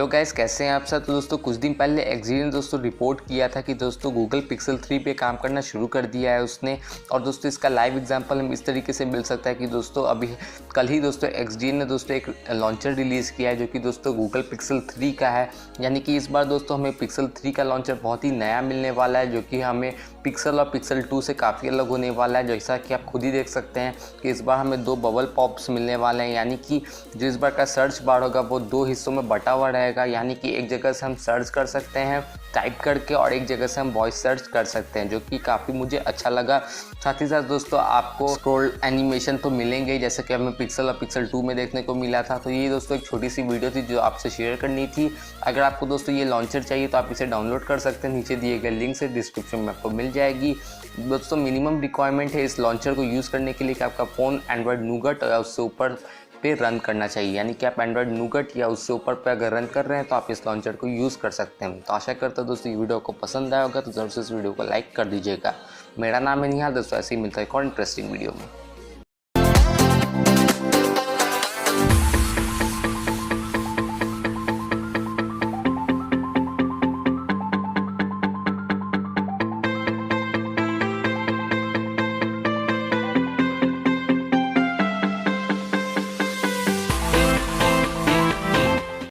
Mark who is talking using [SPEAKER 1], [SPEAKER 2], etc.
[SPEAKER 1] Hello guys, कैसे हैं आप सब। तो दोस्तों कुछ दिन पहले एक्सजी ने दोस्तों रिपोर्ट किया था कि दोस्तों गूगल पिक्सल 3 पे काम करना शुरू कर दिया है उसने। और दोस्तों इसका लाइव एग्जांपल हम इस तरीके से मिल सकता है कि दोस्तों अभी कल ही दोस्तों एक्सजी ने दोस्तों एक लॉन्चर रिलीज़ किया है जो कि दोस्तों गूगल पिक्सल 3 का है। यानी कि इस बार दोस्तों हमें पिक्सल 3 का लॉन्चर बहुत ही नया मिलने वाला है, जो कि हमें पिक्सल और पिक्सल 2 से काफ़ी अलग होने वाला है। जैसा कि आप खुद ही देख सकते हैं कि इस बार हमें 2 बबल पॉप्स मिलने वाले हैं। यानी कि जो इस बार का सर्च बार होगा वो 2 हिस्सों में बटा हुआ रहेगा। यानी कि एक जगह से हम सर्च कर सकते हैं टाइप करके और एक जगह से हम वॉइस सर्च कर सकते हैं, जो कि काफ़ी मुझे अच्छा लगा। साथ ही साथ दोस्तों आपको स्क्रॉल एनिमेशन तो मिलेंगे जैसे कि हमें पिक्सल और पिक्सल 2 में देखने को मिला था। तो ये दोस्तों एक छोटी सी वीडियो थी जो आपसे शेयर करनी थी। अगर आपको दोस्तों ये लॉन्चर चाहिए तो आप इसे डाउनलोड कर सकते हैं, नीचे दिए गए लिंक से डिस्क्रिप्शन में आपको मिल जाएगी। दोस्तों मिनिमम रिक्वायरमेंट है इस लॉन्चर को यूज़ करने के लिए कि आपका फ़ोन एंड्रॉयड नूगट या उससे ऊपर पे रन करना चाहिए। यानी कि आप एंड्रॉयड नूगट या उससे ऊपर पे अगर रन कर रहे हैं तो आप इस लॉन्चर को यूज़ कर सकते हैं। तो आशा करता हूं दोस्तों ये वीडियो को पसंद आया होगा, तो ज़रूर से इस वीडियो को लाइक कर दीजिएगा। मेरा नाम है निहाल दोस्तों, ऐसे ही मिलता है एक और इंटरेस्टिंग वीडियो में।